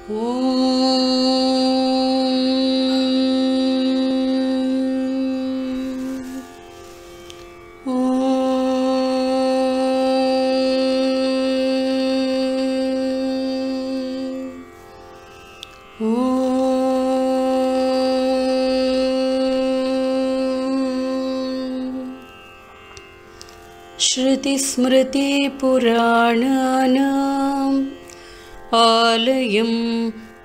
श्रुतिस्मृतिपुराणानाम् आलयं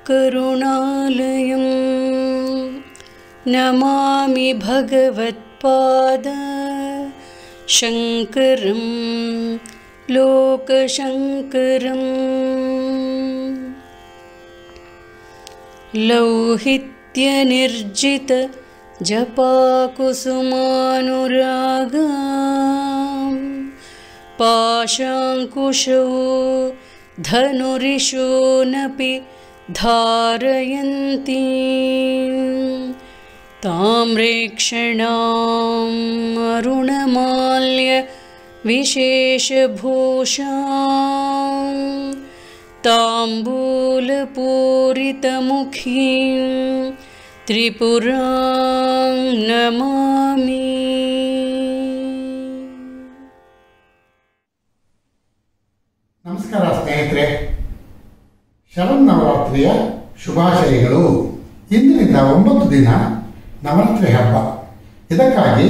करुणालयं नमामि भगवत्पाद शङ्करं लोकशङ्करम्। लौहित्यनिर्जित जपाकुसुमानुरागा पाशाङ्कुशौ धनुरिषो नपि धारयन्ती ताम्रेक्षणाम् अरुणमाल्य विशेषभूषां ताम्बूलपूरितमुखीं त्रिपुरां नमामि। ನಮಸ್ಕಾರ ಸ್ನೇಹಿತರೆ, ಶರನ್ನವರಾತ್ರಿಯ ಶುಭಾಶಯಗಳು. ಇಂದಿನಿಂದ 9 ದಿನ ನವರಾತ್ರಿ ಹಬ್ಬ. ಇದಕ್ಕಾಗಿ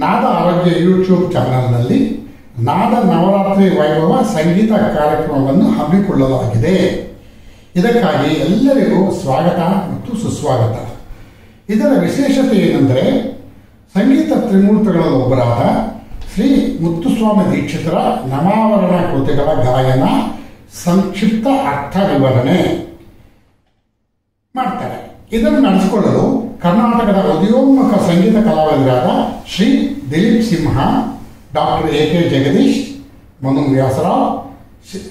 ನಾದ ಆರೋಗ್ಯ ಯೂಟ್ಯೂಬ್ ಚಾನಲ್ನಲ್ಲಿ ನಾದ ನವರಾತ್ರಿ ವೈಭವ ಸಂಗೀತ ಕಾರ್ಯಕ್ರಮವನ್ನು ಹಮ್ಮಿಕೊಳ್ಳಲಾಗಿದೆ. ಇದಕ್ಕಾಗಿ ಎಲ್ಲರಿಗೂ ಸ್ವಾಗತ ಮತ್ತು ಸುಸ್ವಾಗತ. ಇದರ ವಿಶೇಷತೆ ಏನೆಂದರೆ, ಸಂಗೀತ ತ್ರಿಮೂರ್ತಿಗಳಲ್ಲಿ ಒಬ್ಬರಾದ ಶ್ರೀ ಮುತ್ತುಸ್ವಾಮಿ ದೀಕ್ಷಿತರ ನವಾವರಣ ಕೃತಿಗಳ ಗಾಯನ ಸಂಕ್ಷಿಪ್ತ ಅರ್ಥ ವಿವರಣೆ ಮಾಡ್ತಾರೆ. ಇದನ್ನು ನಡೆಸಿಕೊಳ್ಳಲು ಕರ್ನಾಟಕದ ಉದಯೋನ್ಮುಖ ಸಂಗೀತ ಕಲಾವಿದರಾದ ಶ್ರೀ ದಿಲೀಪ್ ಸಿಂಹ, ಡಾಕ್ಟರ್ ಎ.ಕೆ. ಜಗದೀಶ್, ಮನು ವ್ಯಾಸರಾವ್,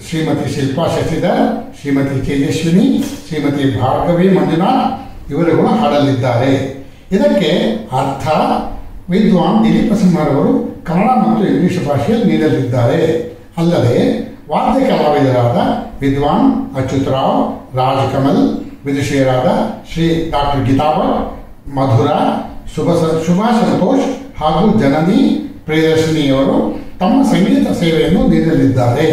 ಶ್ರೀಮತಿ ಶಿಲ್ಪಾ ಶಶಿಧರ್, ಶ್ರೀಮತಿ ತೇಜಸ್ವಿನಿ, ಶ್ರೀಮತಿ ಭಾರ್ಗವಿ ಮಂಜುನಾಥ್ ಇವರುಗಳು ಹಾಡಲಿದ್ದಾರೆ. ಇದಕ್ಕೆ ಅರ್ಥ ವಿದ್ವಾನ್ ದಿಲೀಪ ಸಿಂಹರವರು ಕನ್ನಡ ಮತ್ತು ಇಂಗ್ಲಿಷ್ ಭಾಷೆಯಲ್ಲಿ ನೀಡಲಿದ್ದಾರೆ. ಅಲ್ಲದೆ ವಾದ್ಯ ಕಲಾವಿದರಾದ ವಿದ್ವಾನ್ ಅಚ್ಯುತರಾವ್, ರಾಜಕಮಲ್, ವಿದುಷಿಯರಾದ ಶ್ರೀ ಡಾಕ್ಟರ್ ಗೀತಾಭಟ್, ಮಧುರ, ಶುಭಾ ಸಂತೋಷ್ ಹಾಗೂ ಜನನಿ ಪ್ರಿಯದರ್ಶಿನಿಯವರು ತಮ್ಮ ಸಂಗೀತ ಸೇವೆಯನ್ನು ನೀಡಲಿದ್ದಾರೆ.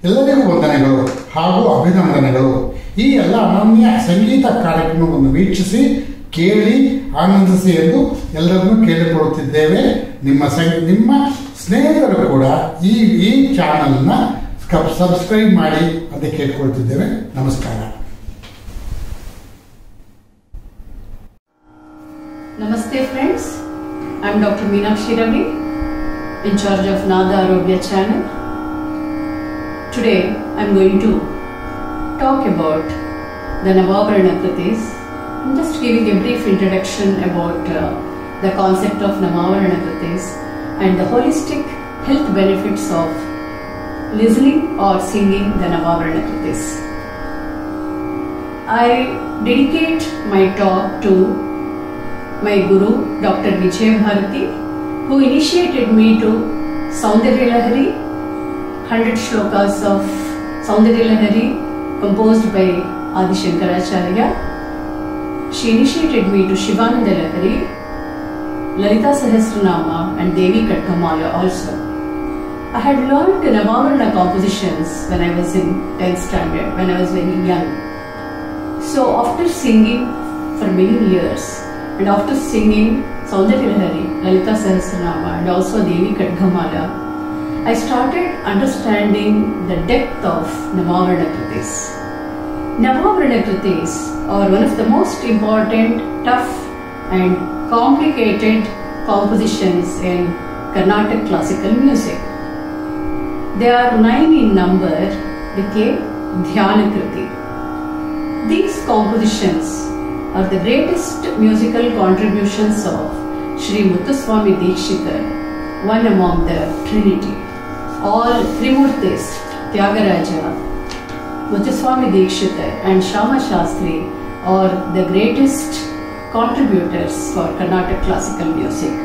ಎಲ್ಲರಿಗೂ ವಂದನೆಗಳು ಹಾಗೂ ಅಭಿನಂದನೆಗಳು. ಈ ಎಲ್ಲ ಅನನ್ಯ ಸಂಗೀತ ಕಾರ್ಯಕ್ರಮವನ್ನು ವೀಕ್ಷಿಸಿ, ಕೇಳಿ, ಆನಂದಿಸಿ ಎಂದು ಎಲ್ಲರನ್ನೂ ಕೇಳಿಕೊಳ್ಳುತ್ತಿದ್ದೇವೆ. ನಿಮ್ಮ ಸ್ನೇಹಿತರು ಕೂಡ ಈ ಚಾನಲ್ನ ಸಬ್ಸ್ಕ್ರೈಬ್ ಮಾಡಿ ಅಂತ ಕೇಳಿಕೊಳ್ತಿದ್ದೇವೆ. ನಮಸ್ಕಾರ. Namaste friends, I am Dr. Meenakshi Ravi, in charge of Nada Arogya channel. Today I am going to talk about the Navavarana Kritis. I am just giving a brief introduction about the concept of Navavarana Kritis and the holistic health benefits of listening or singing the Navavarana Kritis. I dedicate my talk to my Guru, Dr. Vijay Bharati, who initiated me to Saundarya Lahari, 100 shlokas of Saundarya Lahari composed by Adi Shankaracharya. She initiated me to Shivananda Lahari, Lalita Sahasranama and Devi Kadkamala also. I had learned Navavarana compositions when I was in 10th standard, when I was very young. So after singing for many years, and after singing Saundarya Lahari, Lalita Sahasranama and also Devi Kadkamala, I started understanding the depth of Navavarana Kritis. Navavarana Kritis are one of the most important, tough and complicated compositions in Carnatic classical music. They are 9 in number with a Dhyana Kriti. These compositions are the greatest musical contributions of Sri Muthuswami Dikshita, one among the Trinity. All Trimurtis, Tyagaraja, Muthuswami Dikshita and Shama Shastri are the greatest contributors for Carnatic classical music.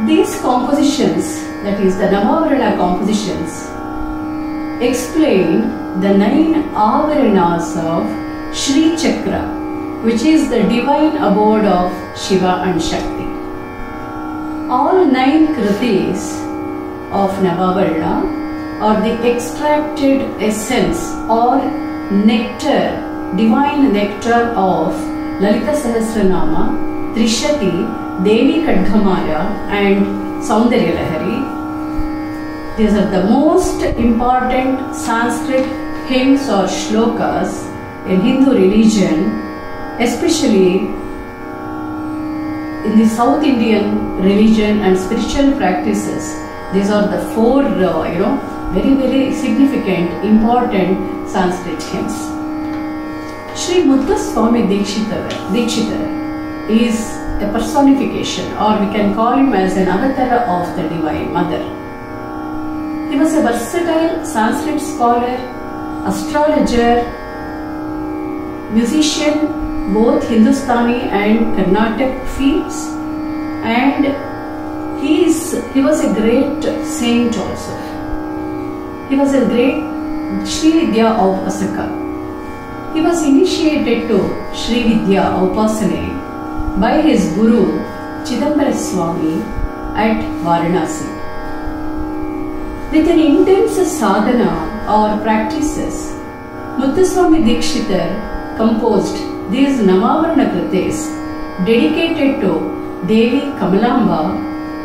These compositions, that is the Navavarana compositions, explain the 9 avaranas of Shri Chakra, which is the divine abode of Shiva and Shakti. All 9 kritis of Navavarana are the extracted essence or nectar, divine nectar of Lalita Sahasranama, Trishati, Devi Khadgamala and Saundarya Lahari. These are the most important Sanskrit hymns or shlokas in Hindu religion, especially in the South Indian religion and spiritual practices. These are the 4 very significant, important Sanskrit hymns. Sri Muthuswami Dikshitar is a personification, or we can call him as an avatar of the Divine Mother. He was a versatile Sanskrit scholar, astrologer, musician, both Hindustani and Carnatic fields, and he was a great saint also. He was a great Sri Vidya Upasaka. He was initiated to Sri Vidya Upasane by his Guru Chidambara Swami at Varanasi. With an intense sadhana or practices, Muthuswami Dikshitar composed these Navavarana kritis dedicated to Devi Kamalamba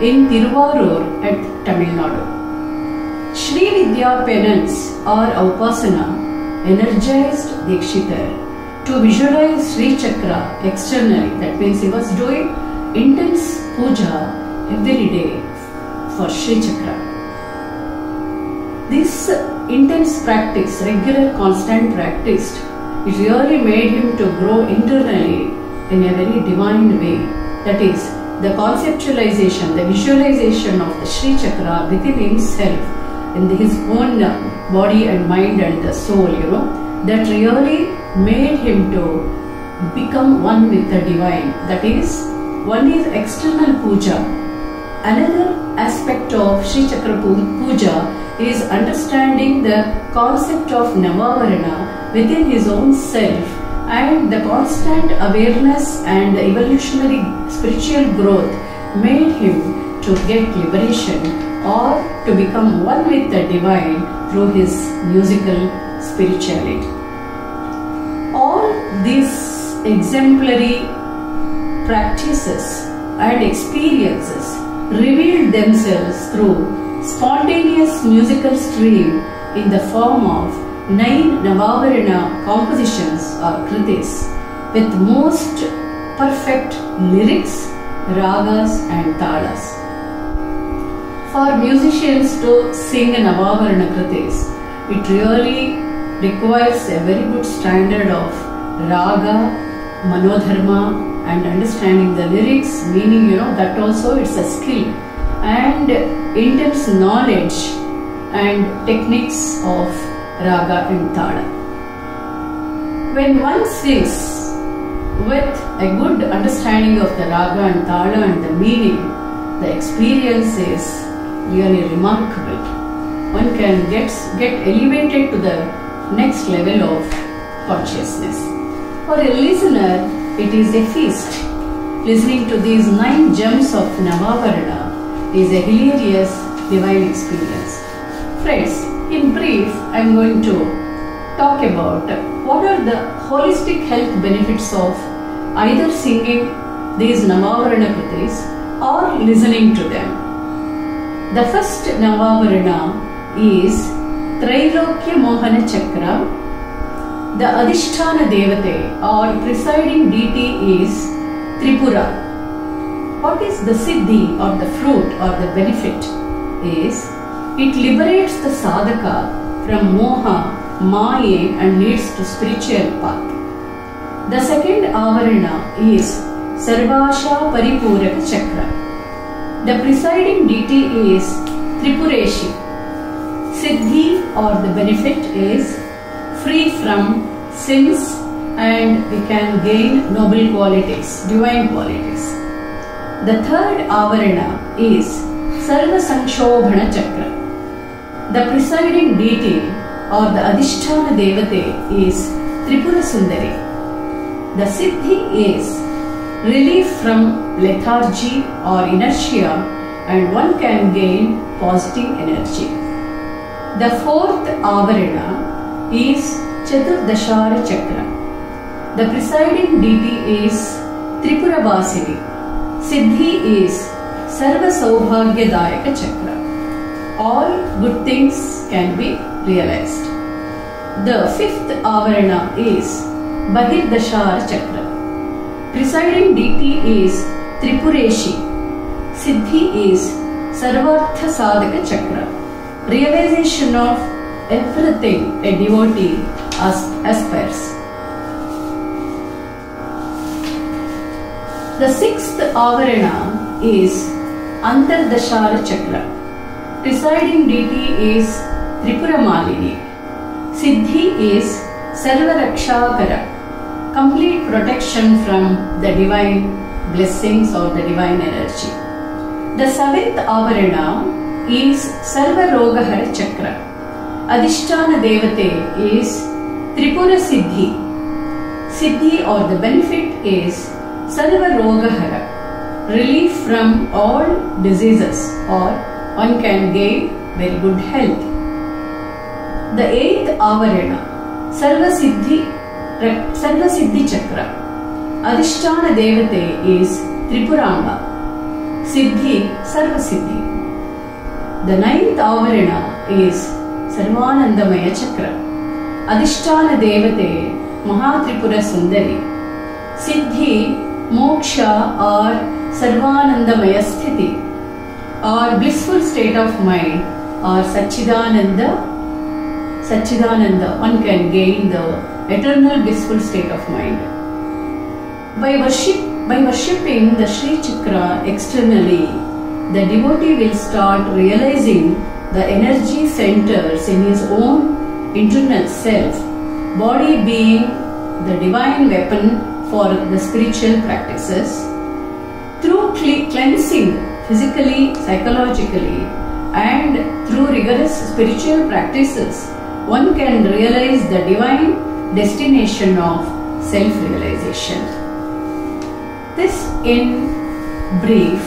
in Tiruvarur at Tamil Nadu. Sri Vidya penance or Upasana energized Dikshitar to visualize Sri Chakra externally. That means he was doing intense puja every day for Sri Chakra. This intense practice, regular constant practice, it really made him to grow internally in a very divine way. That is, the conceptualization, the visualization of the Sri Chakra within himself, in his own body and mind and the soul, that really made him to become one with the divine. That is, one is external puja. Another aspect of Sri Chakra puja is understanding the concept of Navavarana within his own self, and the constant awareness and the evolutionary spiritual growth made him to get liberation or to become one with the divine through his musical spirituality. All these exemplary practices and experiences revealed themselves through spontaneous musical stream in the form of 9 Navavarana compositions or kritis with most perfect lyrics, ragas and talas. For musicians to sing Navavarana kritis, it really requires a very good standard of raga, manodharma and understanding the lyrics, meaning that also it's a skill, and intense knowledge and techniques of raga and tala. When one sings with a good understanding of the raga and tala and the meaning, the experience is really remarkable. One can get elevated to the next level of consciousness. For a listener, it is a feast. Listening to these 9 gems of Navavarana is a hilarious divine experience. Friends, in brief, I am going to talk about what are the holistic health benefits of either singing these Navavarana kritis or listening to them. The first Navavarana is Trailokya Mohana Chakra. The Adhisthana Devate or presiding deity is Tripura. What is the Siddhi or the fruit or the benefit is it liberates the sadhaka from moha, maya and leads to spiritual path. The second avarana is Sarvasha Paripuraka Chakra. The presiding deity is Tripureshi. Siddhi or the benefit is free from sins and we can gain noble qualities, divine qualities. The third avarana is Sarva Sanshobhana Chakra. The presiding deity or the Adhisthana Devate is Tripura Sundari. The Siddhi is relief from lethargy or inertia, and one can gain positive energy. The fourth Avarana is Chaturdashara Chakra. The presiding deity is Tripura Vasini. Siddhi is Sarva Saubhagyadayaka Chakra. All good things can be realized. The fifth Avarana is Bahirdashara Chakra. Presiding deity is Tripureshi. Siddhi is Sarvartha Sadhaka Chakra. Realization of everything a devotee aspires. The sixth Avarana is Antardashara Chakra. Presiding deity is Tripura Malini. Siddhi is Sarva Rakshakara, complete protection from the divine blessings or the divine energy. The seventh Avarana is Sarva Rogahara Chakra. Adhisthana Devate is Tripura Siddhi. Siddhi or the benefit is Sarva Rogahara, relief from all diseases, or one can gain very good health. The eighth Avarana, Sarva Siddhi Chakra. Adhisthana Devate is Tripuramba. Siddhi, Sarva Siddhi. The ninth Avarana is Sarvanandamaya Chakra. Adhisthana Devate Mahatripura Sundari. Siddhi, Moksha or Sarvanandamaya Sthiti, or blissful state of mind, or Satchidananda. One can gain the eternal blissful state of mind. By worshipping the Sri Chakra externally, the devotee will start realizing the energy centers in his own internal self, body being the divine weapon for the spiritual practices. Through cleansing physically, psychologically, and through rigorous spiritual practices, one can realize the divine destination of self-realization. This in brief,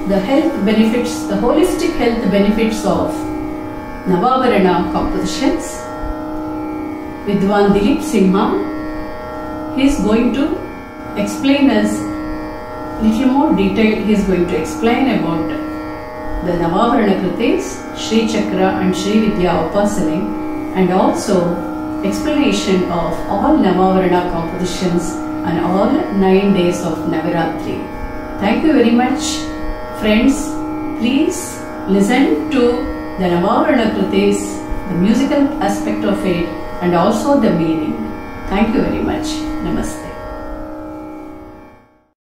the health benefits, the holistic health benefits of Navavarana compositions. Vidwan Dilip Simha, he is going to explain us little more detail. He is going to explain about the Navavarana Kritis, Sri Chakra and Sri Vidya Upasane, and also explanation of all Navavarana compositions and all 9 days of Navaratri. Thank you very much, friends. Please listen to the Navavarana Kritis, the musical aspect of it, and also the meaning. Thank you very much. Namaste.